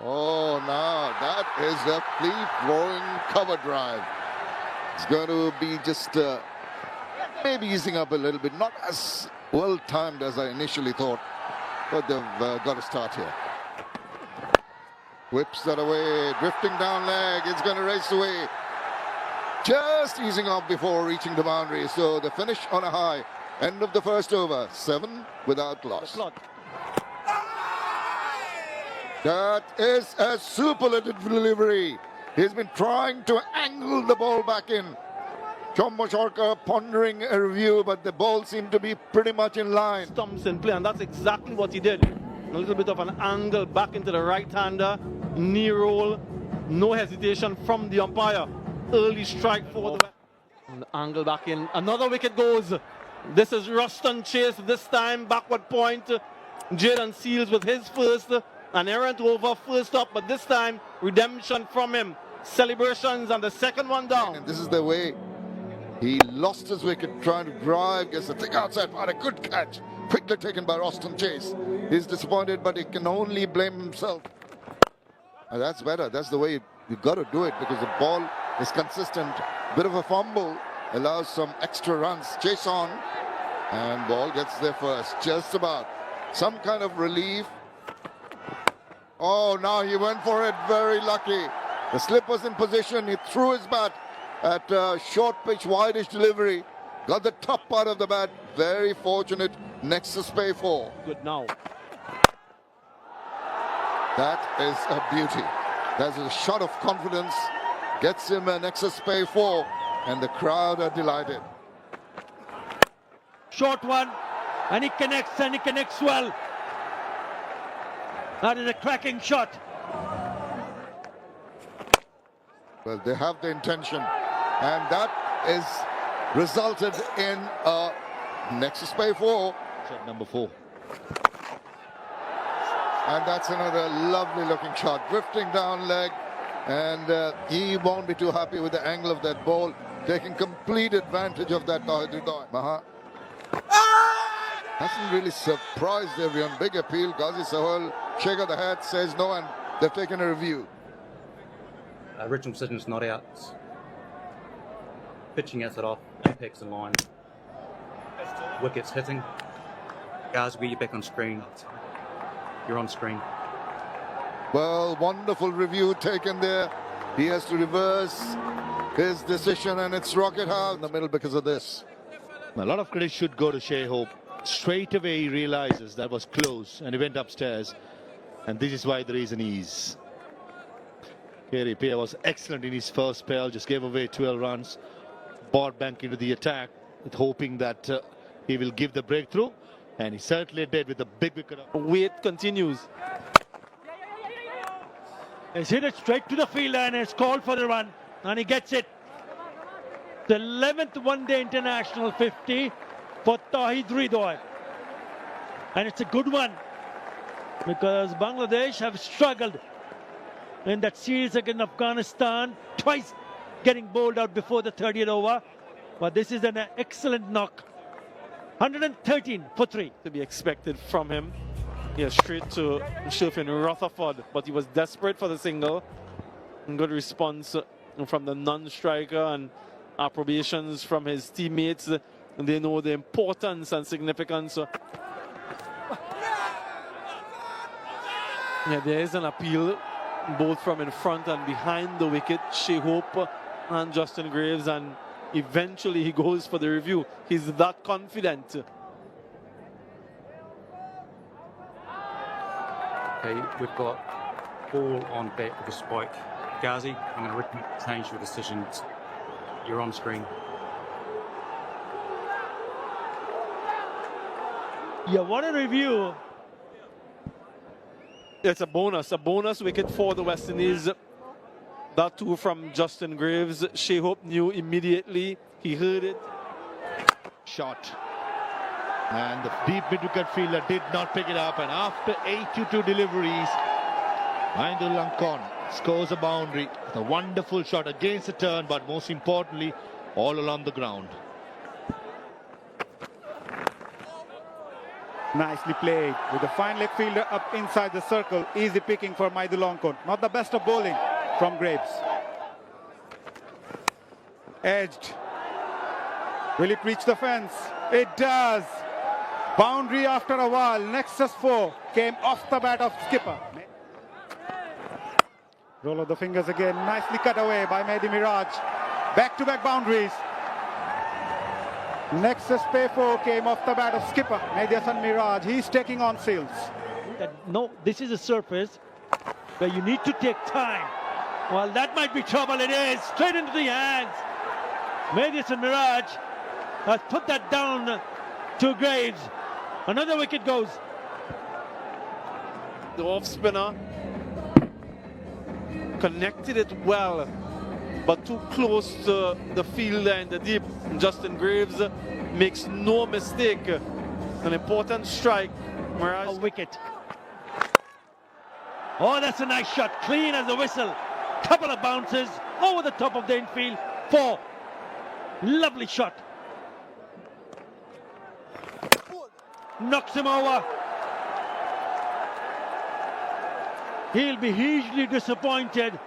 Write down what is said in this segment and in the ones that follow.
Oh, now that is a free-flowing cover drive. It's going to be just maybe easing up a little bit. Not as well-timed as I initially thought, but they've got to start here. Whips that away, drifting down leg. It's going to race away. Just easing off before reaching the boundary. So the finish on a high. End of the first over. 7 without loss. That is a superlative delivery. He's been trying to angle the ball back in. Chombosharka pondering a review, but the ball seemed to be pretty much in line. Stumps in play, and that's exactly what he did. A little bit of an angle back into the right-hander, knee roll, no hesitation from the umpire. Early strike for the and the angle back in. Another wicket goes. This is Ruston Chase, this time backward point. Jayden Seales with his first. An errant over first up, but this time redemption from him. Celebrations and the second one down. And this is the way he lost his wicket trying to drive, gets the thing outside, but a good catch. Quickly taken by Ruston Chase. He's disappointed, but he can only blame himself. And that's better. That's the way you've got to do it, because the ball is consistent. Bit of a fumble allows some extra runs. Chase on, and ball gets there first. Just about. Some kind of relief. Oh, now he went for it. Very lucky. The slip was in position. He threw his bat at short pitch, wideish delivery. Got the top part of the bat. Very fortunate. Nexus pay 4. Good now. That is a beauty. That's a shot of confidence. Gets him an Nexus pay 4. And the crowd are delighted. Short one. And he connects well. That is a cracking shot. Well, they have the intention, and that is resulted in a Nexus pay 4. Shot number 4. And that's another lovely looking shot, drifting down leg, and he won't be too happy with the angle of that ball, taking complete advantage of that. Maha hasn't really surprised everyone. Big appeal. Ghazi Sahal, shake of the head, says no, and they've taken a review. Original decision's not out. Pitching outside off, impacts in line. Wickets hitting. Ghazi, you're back on screen. You're on screen. Well, wonderful review taken there. He has to reverse his decision, and it's rocket hard in the middle because of this. A lot of credit should go to Shai Hope. Straight away he realizes that was close and he went upstairs, and this is why the reason is. Kerry Paya was excellent in his first spell, just gave away 12 runs, brought back into the attack with hoping that he will give the breakthrough, and he certainly did with a big wicket. Wait continues. He's hit it straight to the fielder and it's called for the run, and he gets it. The 11th one-day international 50 for Tauheed Hridoy. And it's a good one, because Bangladesh have struggled in that series against Afghanistan, twice getting bowled out before the 30th over. But this is an excellent knock. 113 for 3. To be expected from him. Yeah, straight to Sherfin Rutherford, but he was desperate for the single. And good response from the non-striker, and approbations from his teammates. And they know the importance and significance. Yeah, there is an appeal both from in front and behind the wicket. Shai Hope and Justin Graves, and eventually he goes for the review. He's that confident. Okay, we've got ball on bat with a spike. Ghazi, I'm going to recommend change your decision. You're on screen. You want a review? It's a bonus wicket for the West Indies. That too from Justin Graves. Shai Hope knew immediately. He heard it. Shot. And the deep mid-wicket fielder did not pick it up. And after 82 deliveries, Mahindra Lankon scores a boundary. A wonderful shot against the turn, but most importantly, all along the ground. Nicely played with the fine leg fielder up inside the circle. Easy picking for Maidulongkorn. Not the best of bowling from Graves. Edged. Will it reach the fence? It does. Boundary after a while. Nexus 4 came off the bat of skipper. Roll of the fingers again. Nicely cut away by Mehdi Miraj. Back-to-back boundaries. Nexus Pay 4 came off the bat of skipper Mehdi Hasan Miraj. He's taking on Seals. No, this is a surface where you need to take time. Well, that might be trouble. It is. Straight into the hands. Mehdi Hasan Miraj has put that down to Graves. Another wicket goes. The off spinner connected it well, but too close to the fielder in the deep. Justin Graves makes no mistake. An important strike. A wicket. Oh, that's a nice shot. Clean as a whistle. Couple of bounces over the top of the infield. 4. Lovely shot. Knocks him over. He'll be hugely disappointed.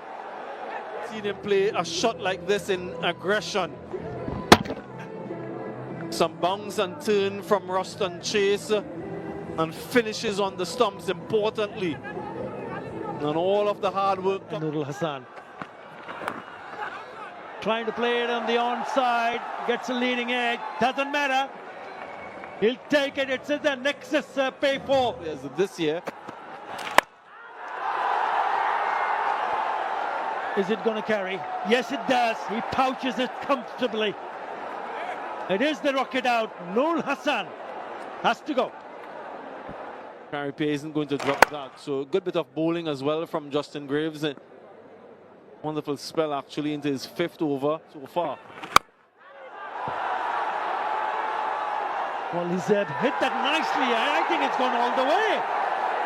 Seen him play a shot like this in aggression. Some bounce and turn from Roston Chase and finishes on the stumps importantly. And all of the hard work. Nurul Hassan trying to play it on the onside, gets a leading edge, doesn't matter. He'll take it. It's in the Nexus Pay 4. This year. Is it going to carry? Yes, it does. He pouches it comfortably. It is the rocket out. Nurul Hassan has to go. Carey Pay isn't going to drop that. So a good bit of bowling as well from Justin Graves. Wonderful spell actually into his 5th over so far. Well, he's hit that nicely. I think it's gone all the way.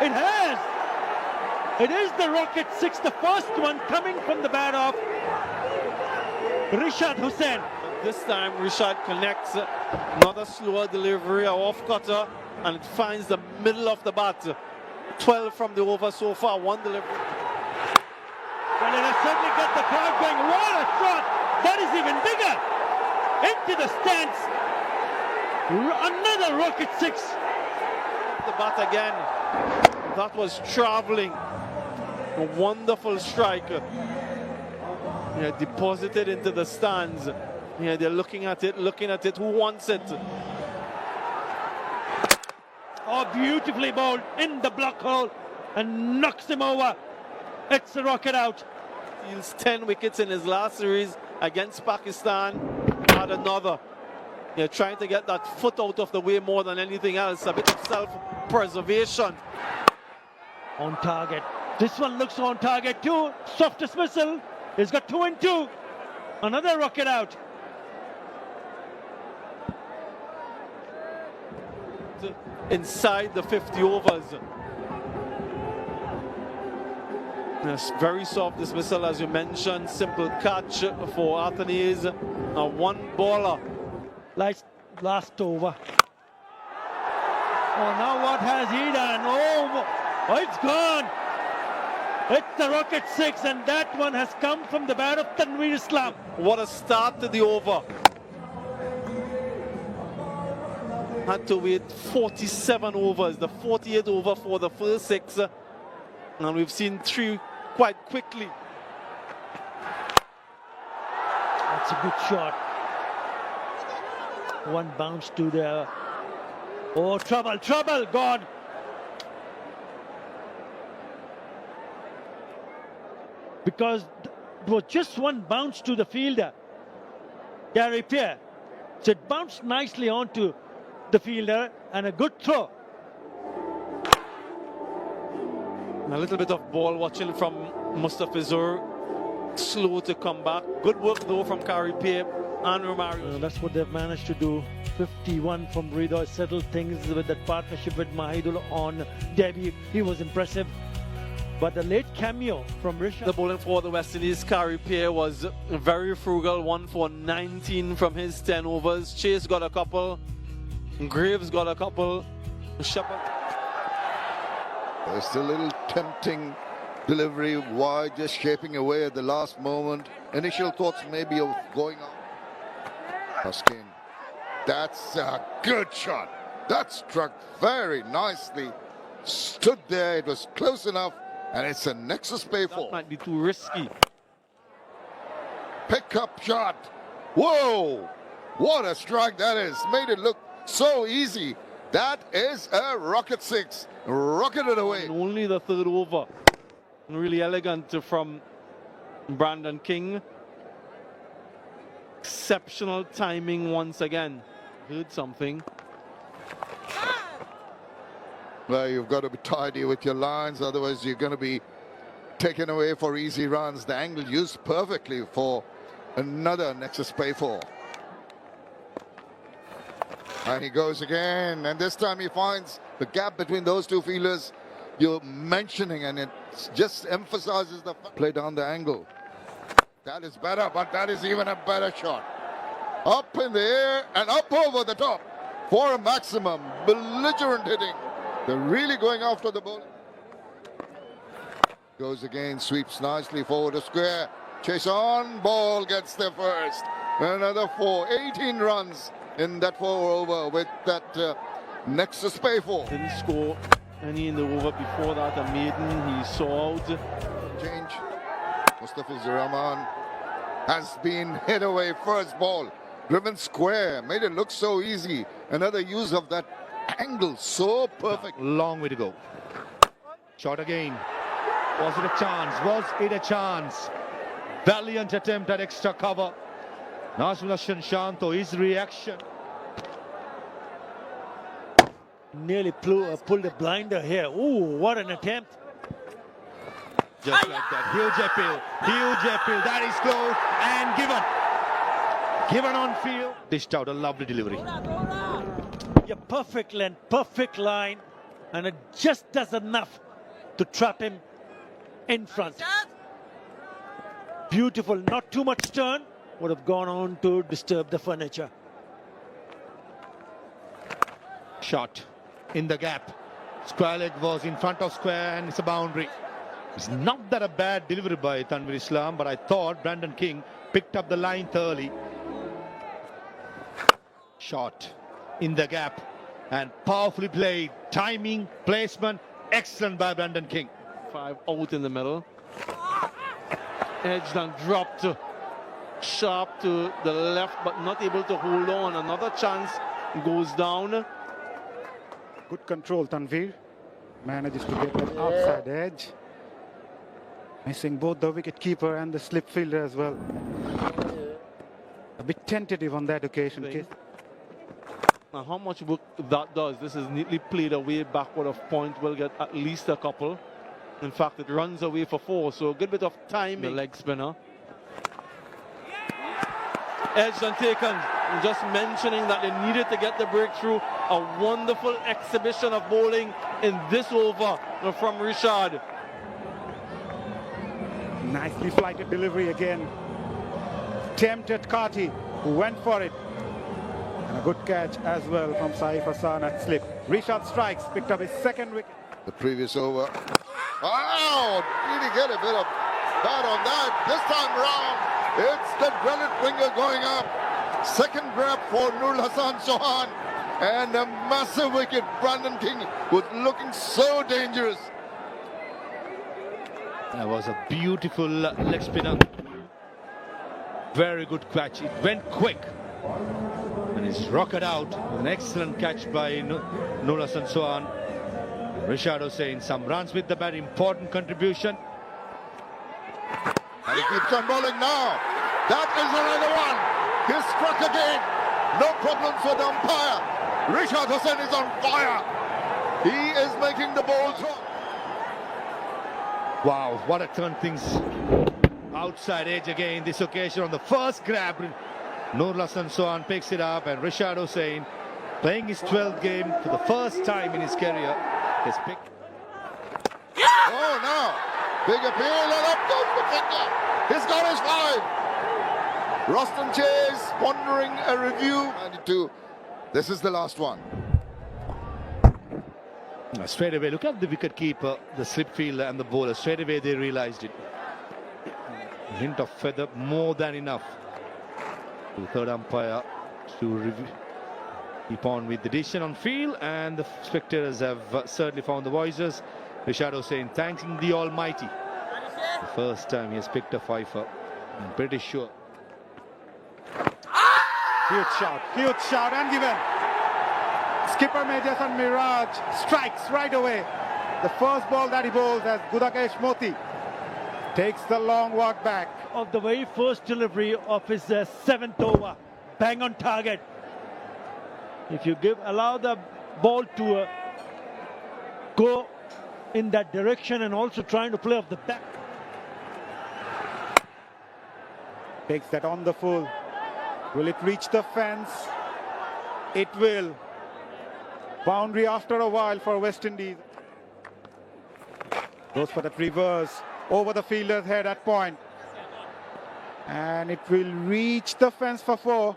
It has. It is the Rocket 6, the first one coming from the bat of Rishad Hussain. This time Rishad connects another slower delivery, a off cutter, and it finds the middle of the bat. 12 from the over so far, 1 delivery. Well, it has certainly got the crowd going. What a shot! That is even bigger. Into the stands. Another Rocket 6. The bat again. That was traveling. A wonderful strike. Yeah, deposited into the stands. Yeah, they're looking at it. Who wants it? Oh, beautifully bowled in the block hole and knocks him over. It's a rocket out. Steals 10 wickets in his last series against Pakistan. Had another. Yeah, trying to get that foot out of the way more than anything else. A bit of self-preservation. On target. This one looks on target too. Soft dismissal. He's got 2 and 2. Another rocket out. Inside the 50 overs. Yes, very soft dismissal as you mentioned. Simple catch for Athanaze. A 1 baller. Last over. Oh, now what has he done? Oh, it's gone. It's the Rocket 6, and that one has come from the bat of Tanveer Islam. What a start to the over. Had to wait 47 overs, the 48th over for the first 6. And we've seen 3 quite quickly. That's a good shot. 1 bounce to the... Oh, trouble, gone. Because it was just 1 bounce to the fielder, Carey Pay. So it bounced nicely onto the fielder and a good throw. A little bit of ball watching from Mustafizur. Slow to come back. Good work though from Carey Pay and Romario. That's what they've managed to do. 51 from Ridoy. Settled things with that partnership with Mahidul on debut. He was impressive. But the late cameo from Rishad. The bowling for the West Indies, Carey Pay was very frugal. 1 for 19 from his 10 overs. Chase got a couple. Graves got a couple. Shepard. There's still a little tempting delivery, wide, just shaping away at the last moment. Initial thoughts maybe of going out. Huskin. That's a good shot. That struck very nicely. Stood there, it was close enough, and it's a Nexus Pay That 4. might be too risky. Pickup shot. Whoa! What a strike that is. Made it look so easy. That is a rocket 6. Rocketed away. And only the third over. Really elegant from Brandon King. Exceptional timing once again. Heard something. Well, you've got to be tidy with your lines, otherwise you're going to be taken away for easy runs. The angle used perfectly for another Nexus Pay 4. And he goes again, and this time he finds the gap between those two fielders you're mentioning, and it just emphasizes the play down the angle. That is better, but that is even a better shot. Up in the air and up over the top for a maximum. Belligerent hitting. They're really going after the ball. Goes again, sweeps nicely forward to square. Chase on, ball gets there first. Another 18 runs in that 4 over with that Nexus Pay 4. Didn't score any in the over before that. A maiden, he saw out. Change. Mustafizur Rahman has been hit away first ball. Driven square, made it look so easy. Another use of that angle, so perfect. Long way to go. Shot again. Was it a chance? Was it a chance? Valiant attempt at extra cover. Nazmul Hasan Shanto, his reaction. Nearly pulled a blinder here. Ooh, what an attempt. Just like that. Huge appeal. That is close and given. Given on field. Dished out a lovely delivery. Yeah, perfect length, perfect line, and it just does enough to trap him in front. Beautiful, not too much turn. Would have gone on to disturb the furniture. Shot in the gap. Square leg was in front of square and it's a boundary. It's not that a bad delivery by Tanvir Islam, but I thought Brandon King picked up the line thoroughly. Shot in the gap and powerfully played. Timing, placement, excellent by Brandon King. 5 out in the middle. Edged and dropped sharp to the left, but not able to hold on. Another chance goes down. Good control, Tanvir. Manages to get that outside edge. Missing both the wicket keeper and the slip fielder as well. A bit tentative on that occasion. Now, how much work that does? This is neatly played away backward of point. Will get at least a couple. In fact, it runs away for 4, so a good bit of time. The leg spinner. Edged and taken. I'm just mentioning that they needed to get the breakthrough. A wonderful exhibition of bowling in this over from Rishad. Nicely flighted delivery again. Tempted Kati, who went for it. And a good catch as well from Saif Hassan at slip. Rishad strikes, picked up his second wicket. The previous over. Oh, did he get a bit of bat on that? This time round, it's the dreaded finger going up. Second grab for Nurul Hasan Chauhan. And a massive wicket. Brandon King was looking so dangerous. That was a beautiful leg spinner. Very good catch. It went quick. And it's rocketed out. An excellent catch by Nurul Hasan Chauhan. Rishad Hussain, some runs with the bat, important contribution. And he keeps on bowling now. That is another one. He struck again. No problems with the umpire. Rishad Hussain is on fire. He is making the ball throw. Wow, what a turn things. Outside edge again, this occasion on the first grab. Nurul Hasan Chauhan picks it up, and Rishad Hussain, playing his 12th game for the first time in his career, has picked. Oh, now. Big appeal, and up goes the finger. He's got his 5. Roston Chase pondering a review. 92. This is the last one. Straight away, look at the wicket keeper, the slip fielder and the bowler. Straight away they realised it. A hint of feather, more than enough. The third umpire to keep on with the decision on field, and the spectators have certainly found the voices. Rishad Hossain thanking the Almighty. The first time he has picked a fifer. I'm pretty sure. Huge shot and given. Skipper Mejasan Miraj strikes right away. The first ball that he bowls as Gudakesh Moti takes the long walk back. Of the very first delivery of his seventh over, bang on target. If you allow the ball to go in that direction and also trying to play off the back. Takes that on the full. Will it reach the fence? It will. Boundary after a while for West Indies. Goes for that reverse over the fielder's head at point. And it will reach the fence for 4.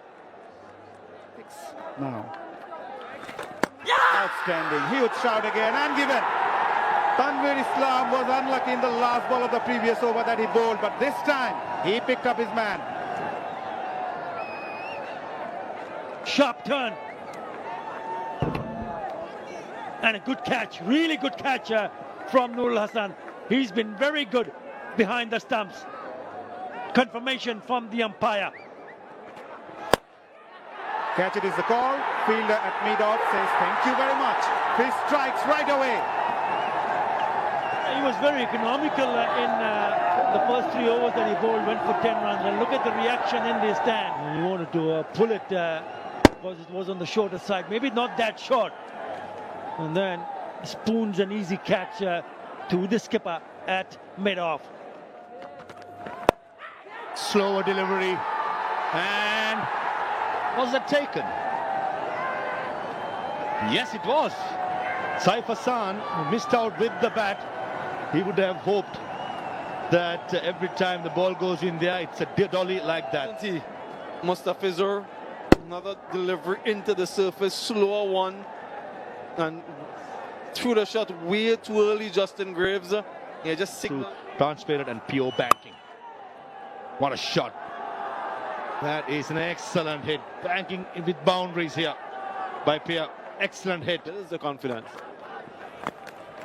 6 now. Outstanding. Huge shot again and given. Tanveer Islam was unlucky in the last ball of the previous over that he bowled, but this time he picked up his man. Sharp turn. And a good catch, really good catch from Nurul Hassan. He's been very good behind the stumps. Confirmation from the umpire. Catch it is the call. Fielder at mid-off says thank you very much. He strikes right away. He was very economical in the first 3 overs that he bowled, went for 10 runs. And look at the reaction in the stand. He wanted to pull it because it was on the shorter side. Maybe not that short. And then spoons an easy catch to the skipper at mid-off. Slower delivery. And was it taken? Yes, it was. Saif Hassan missed out with the bat. He would have hoped that every time the ball goes in there, it's a dolly like that. Mustafizur, another delivery into the surface, slower one, and threw the shot way too early. Justin Graves, yeah, just signal. Transparent and pure banking. What a shot. That is an excellent hit. Banking with boundaries here by Pierre. Excellent hit. This is the confidence.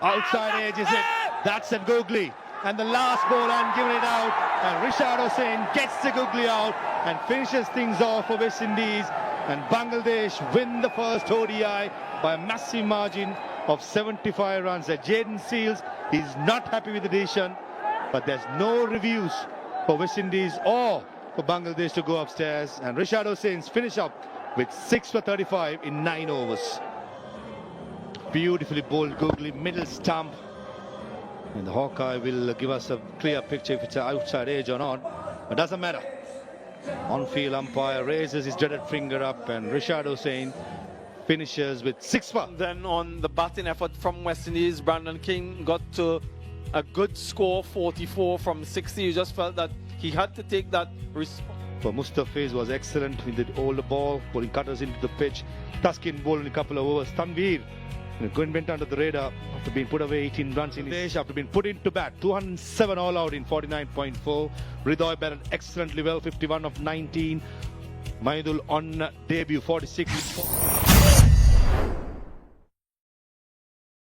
Outside edge is it. That's a googly. And the last ball and giving it out. And Rishad Hossain gets the googly out and finishes things off for West Indies. And Bangladesh win the first ODI by a massive margin of 75 runs. Jayden Seales is not happy with the decision, but there's no reviews for West Indies or for Bangladesh to go upstairs. And Rishad Hossain's finish up with 6 for 35 in 9 overs. Beautifully bowled googly, middle stump. And the Hawkeye will give us a clear picture if it's an outside edge or not. But doesn't matter. On-field umpire raises his dreaded finger up, and Rishad Hossain finishes with 6 for. Then on the batting effort from West Indies, Brandon King got to a good score, 44 from 60. You just felt that he had to take that response. For Mustafiz was excellent. He did all the ball, pulling cutters into the pitch. Tuskin bowled in a couple of overs. Tanveer went under the radar after being put away 18 runs in his after being put into bat. 207 all out in 49.4. Hridoy batted excellently well, 51 of 19. Mahidul on debut, 46.